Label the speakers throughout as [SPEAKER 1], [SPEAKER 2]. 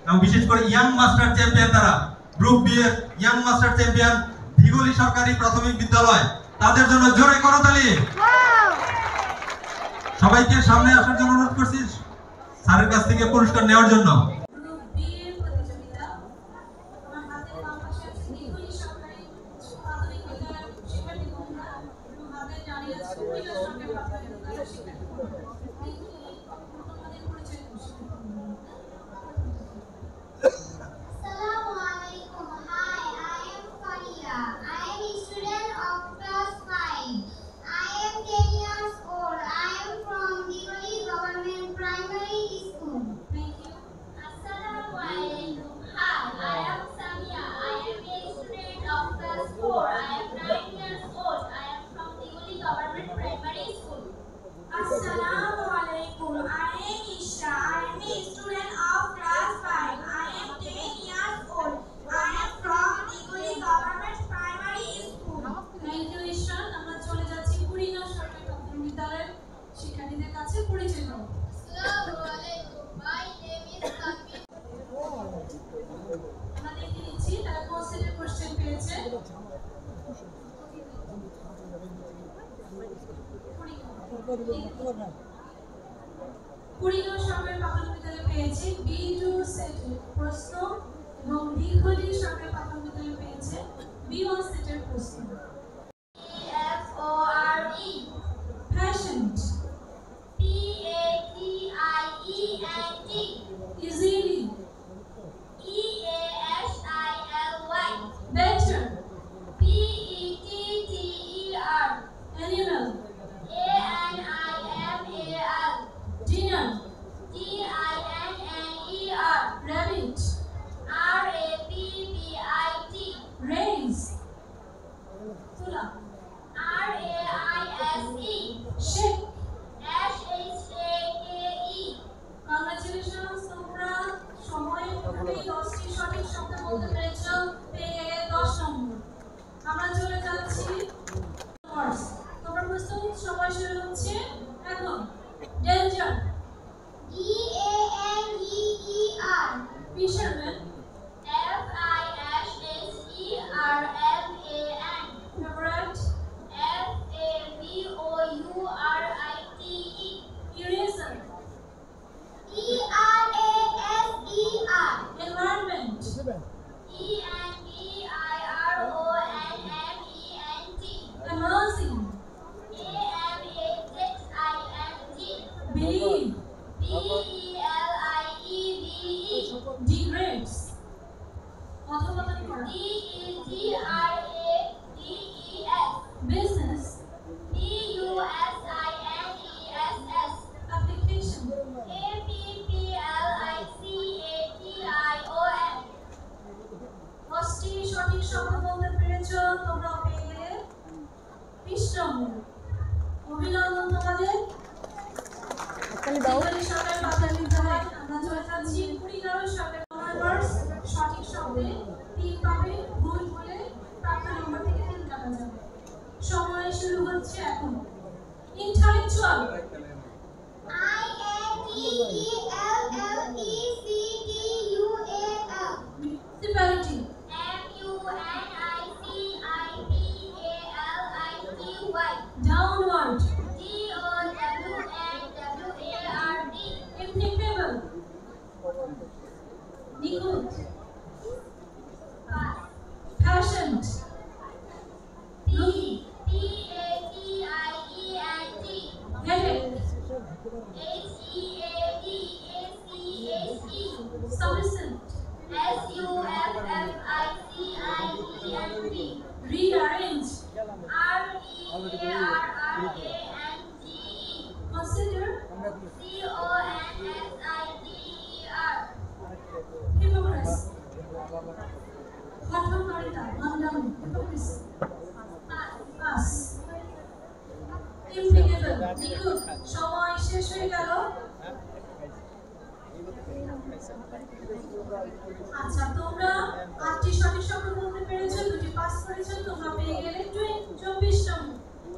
[SPEAKER 1] এবং বিশেষ করে ইয়াং মাস্টার চ্যাম্পিয়ন তারা গ্রুপ বি এর ইয়াং মাস্টার চ্যাম্পিয়ন দিঘলি সরকারি প্রাথমিক বিদ্যালয়, তাদের জন্য জোরে করতালি। সবাইকে সামনে আসার জন্য অনুরোধ করছি স্যারের কাছ থেকে পুরস্কার নেওয়ার জন্য।
[SPEAKER 2] কুড়িগ্রাম সরকারি প্রাথমিক বিদ্যালয়ে পেয়েছে B2 সেটের প্রশ্ন এবং দিঘলি সরকারি প্রাথমিক বিদ্যালয়ে পেয়েছে B1 সেটের প্রশ্ন। Patient, PATIENT, easily, EASILY, better, PETTER, animal, ANIMAL, dinner, DINNER, rabbit, RABBIT, raise, tula, RAISE, shake, SHAKE. Congratulations, তোমরা সময়ের মধ্যে 10টি সঠিক শব্দ বলতে পেরেছো, পেয়ে 10 নম্বর। আমরা চলে যাচ্ছি ওয়ার্ডস। তোমরা প্রস্তুত? সময় শুরু হচ্ছে এখন। Danger, DANGER, fisherman, FISHERMAN, favorite, FAVOURITE, eraser, ERASER, environment, ENVIRONMENT, amazing, AMAZING, believe, BELIEVE, degrades, অথবা DEGRADES, business, BUSINESS, application, APPLICATION। 10টি সঠিক শব্দ বলতে পেরেছো, তোমরা পেয়ে গেলে 20 নম্বর। অভিনন্দন তোমাদের। দিঘলি সরকারি প্রাথমিক বিদ্যালয়। আমরা চলে যাচ্ছি কুড়িগ্রাম সরকারি ওয়ার্ডস। সঠিক শব্দে 3 পাবে, ভুল বলে প্রাপ্ত নম্বর থেকে 3 কাটা যাবে। সময় শুরু হচ্ছে এখন। Intellectual, INTELLECTUAL, municipality, MUNICIPALITY, downward, DOWNWARD, impeccable, নিখুঁত, patient, PATIENT, headache, HEADACHE, sufficient, SUFFICIENT, rearrange, REARRANGE, consider, CONSIDER, hypocrisy, হঠকারিতা, মানদামি, hypocrisy, pass, impeccable, নিখুঁত। সময় শেষ হয়ে গেল। আচ্ছা, তোমরা 8টি সঠিক শব্দ বলতে পেরেছো, 2টি পাস করেছো, তোমরা পেয়ে গেলে 24 নম্বর,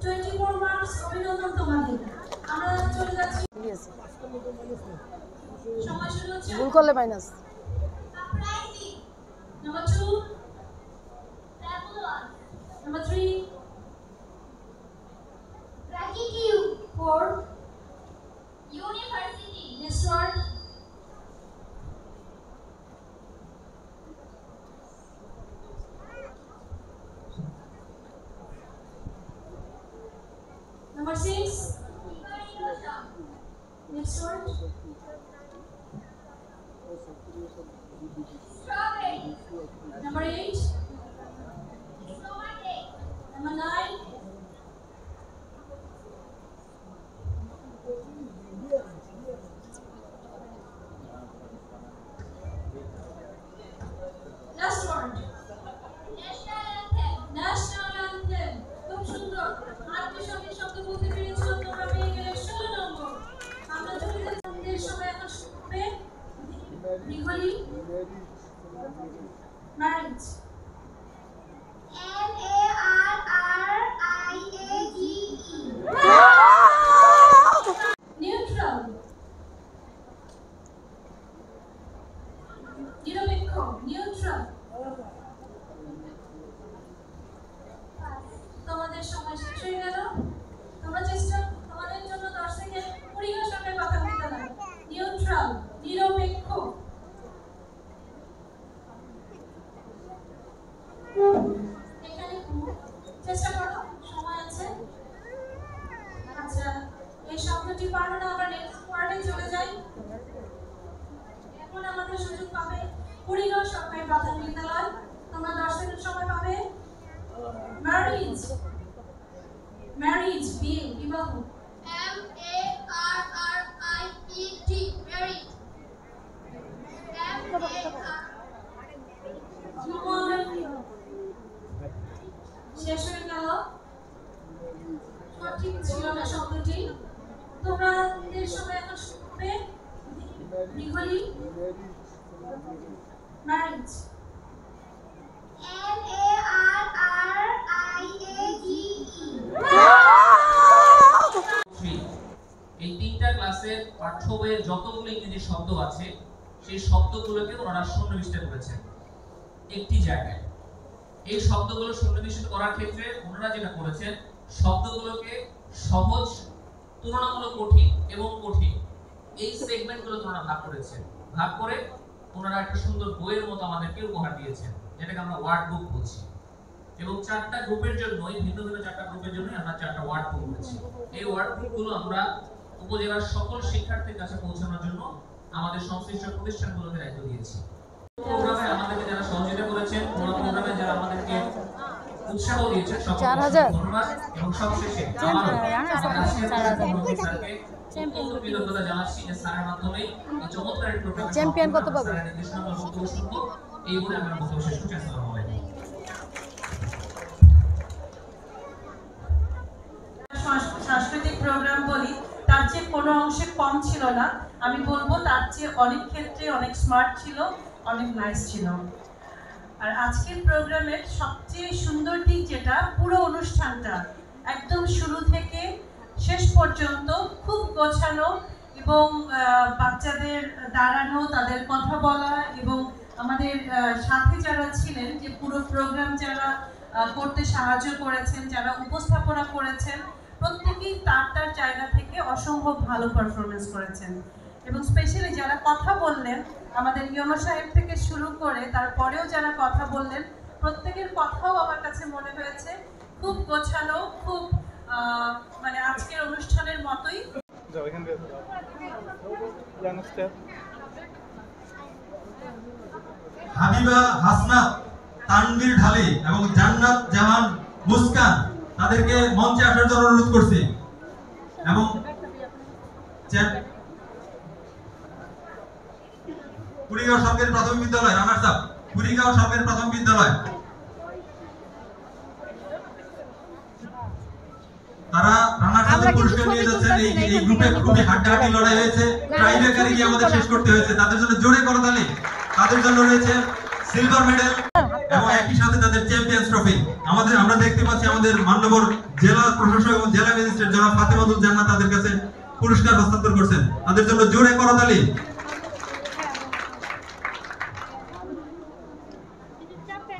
[SPEAKER 2] 24 মার্কস। অভিনন্দন তোমাদের। আমরা চলে যাচ্ছি, সময় শুরু হচ্ছে,
[SPEAKER 3] ভুল করলে minus.
[SPEAKER 2] Number 2, fabulous. Number 3, gratitude. 4, university. Next word. Number 6, next word. Strawberry. Number 8, number 9, last word. National anthem. খুব সুন্দর। আজকে সঙ্গে শব্দ বলতে পেরেছো, তোমরা পেয়ে গেলে 16 নম্বর। আমরা যদি আমাদের সবাই এখন শুনবে দীঘলি marriage. Neutral. নিরপেক্ষ, neutral. তোমাদের সময় শেষ হয়ে গেল। তোমরা চেষ্টা তোমাদের জন্য 10 সেকেন্ড পরিহার সঙ্গে কথা বলতে হবে। নিউট্রাল, নিরপেক্ষ। এখানে চেষ্টা করো, সময় আছে। আচ্ছা, এই শব্দটি পারো না, আমরা নেক্সট ওয়ার্ডে চলে যাই। এখন আমাদের সুযোগ পাবে কুড়িগাঁও সরকারি প্রাথমিক বিদ্যালয়। তোমরা 10 সেকেন্ড সময় পাবে। Marriage. Marriage, বিয়ে, বিবাহ। MARRIED, married. শেষ হয়ে গেল। সঠিক ছিল না শব্দটি। তোমাদের সবাই এখন শুনবে দীঘলি marriage.
[SPEAKER 3] এই তিনটা ক্লাসের পাঠ্য বইয়ের যতগুলো ইংরেজি শব্দ আছে সেই শব্দগুলোকে ওনারা সন্নিবিষ্ট করেছেন একটি জায়গায়। এই শব্দগুলো সন্নিবিষ্ট করার ক্ষেত্রে ওনারা যেটা করেছেন, শব্দগুলোকে সহজ, তুলনামূলক কঠিন এবং কঠিন এই সেগমেন্টগুলো ওনারা ভাগ করেছেন। ভাগ করে ওনারা একটা সুন্দর বইয়ের মতো আমাদেরকে উপহার দিয়েছেন, যেটাকে আমরা ওয়ার্ড বুক বলছি। এবং 4টা গ্রুপের জন্যই, ভিন্ন ভিন্ন 4টা গ্রুপের জন্যই আমরা 4টা ওয়ার্ড বুক বলছি। এই ওয়ার্ড বুকগুলো আমরা উপজেলার সকল শিক্ষার্থীর কাছে পৌঁছানোর জন্য আমাদের সংশ্লিষ্ট প্রতিষ্ঠানগুলোকে দায়িত্ব দিয়েছি। প্রোগ্রামে আমাদেরকে যারা সহযোগিতা করেছেন, প্রোগ্রামে যারা আমাদেরকে উৎসাহ দিয়েছেন, সকলকে ধন্যবাদ। এবং সবশেষে কৃতজ্ঞতা জানাচ্ছি যে স্যারের মাধ্যমে এই চমৎকার প্রোগ্রামে চ্যাম্পিয়ন কত পাবে এই বলে আমরা বক্তব্য শেষ করছি। আসসালামু আলাইকুম।
[SPEAKER 4] সাংস্কৃতিক প্রোগ্রাম বলি, তার চেয়ে কোনো অংশে কম ছিল না। আমি বলবো তার চেয়ে অনেক ক্ষেত্রে অনেক স্মার্ট ছিল, অনেক নাইস ছিল। আর আজকের প্রোগ্রামের সবচেয়ে সুন্দর দিক যেটা, পুরো অনুষ্ঠানটা একদম শুরু থেকে শেষ পর্যন্ত খুব গোছানো এবং বাচ্চাদের দাঁড়ানো, তাদের কথা বলা এবং আমাদের সাথে যারা ছিলেন, যে পুরো প্রোগ্রাম যারা করতে সাহায্য করেছেন, যারা উপস্থাপনা করেছেন, প্রত্যেকেই তার তার জায়গা থেকে অসম্ভব ভালো পারফরমেন্স করেছেন। এবং স্পেশালি যারা কথা বললেন, আমাদের ইয়নো সাহেব থেকে শুরু করে তারপরেও যারা কথা বললেন, প্রত্যেকের কথাও আমার কাছে মনে হয়েছে খুব গোছানো, খুব মানে আজকের অনুষ্ঠানের মতোই।
[SPEAKER 1] হাবিবা হাসনাত, তানভীর ঢালি এবং জান্নাত জাহান মুস্কান তাদেরকে মঞ্চে আসার জন্য অনুরোধ করছি। এবং কুড়িগাঁও সরকারি প্রাথমিক বিদ্যালয়, রানার্স আপ, কুড়িগাঁও সরকারি প্রাথমিক বিদ্যালয়, তারা রানার্স আপের পুরস্কার নিয়ে যাচ্ছেন। এই গ্রুপে খুবই হাড্ডাহাড্ডি লড়াই হয়েছে, ট্রাইব্রেকারে গিয়ে আমাদের শেষ করতে হয়েছে। তাদের জন্য জোরে করতালি। তাদের জন্য রয়েছে সিলভার মেডেল এবং একই সাথে তাদের চ্যাম্পিয়ন্স ট্রফি। আমরা দেখতে পাচ্ছি আমাদের মাননীয় জেলা প্রশাসক এবং জেলা ম্যাজিস্ট্রেট জনাব ফাতেমাতুল জান্নাত তাদের কাছে পুরস্কার হস্তান্তর করছেন। তাদের জন্য জোরে করতালি।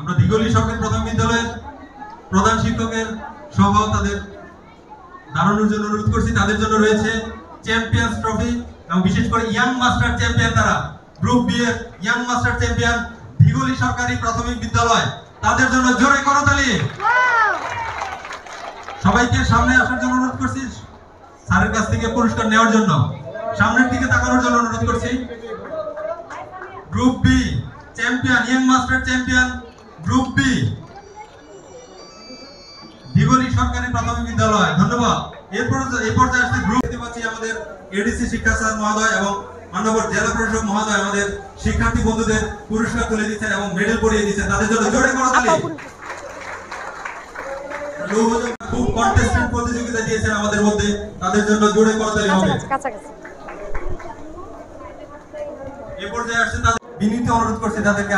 [SPEAKER 1] আমরা দিগলি সরকারি প্রাথমিক বিদ্যালয়ের প্রধান শিক্ষকের সহ তাদের দাঁড়ানোর জন্য অনুরোধ করছি। তাদের জন্য রয়েছে চ্যাম্পিয়ন্স ট্রফি এবং বিশেষ করে ইয়াং মাস্টার চ্যাম্পিয়ন, তারা গ্রুপ বি এর ইয়াং মাস্টার চ্যাম্পিয়ন দিগলি সরকারি প্রাথমিক বিদ্যালয়, তাদের জন্য জোরে করতালি। সবাইকে সামনে আসার জন্য অনুরোধ করছি, স্যারের কাছ থেকে পুরস্কার নেওয়ার জন্য সামনের দিকে তাকানোর জন্য অনুরোধ করছি। Group B champion, young master champion group B Digli সরকারি প্রাথমিক বিদ্যালয়। ধন্যবাদ। এই পর্যায়ে আসছে গ্রুপ দেখতে পাচ্ছি আমাদের এডিসি শিক্ষা স্যার মহোদয় এবং মাননীয় জেলা প্রশাসক মহোদয় আমাদের শিক্ষার্থী বন্ধুদের পুরস্কার তুলে দিচ্ছেন এবং মেডেল পরিয়ে দিচ্ছেন, তাদের জন্য জোরে করতালি। খুব কন্টেস্টেড প্রতিযোগিতা দিয়েছেন আমাদের মধ্যে, তাদের জন্য জোরে করতালি হবে। এই পর্যায়ে আসছে তাদের বিনীত অনুরোধ করছি তাদেরকে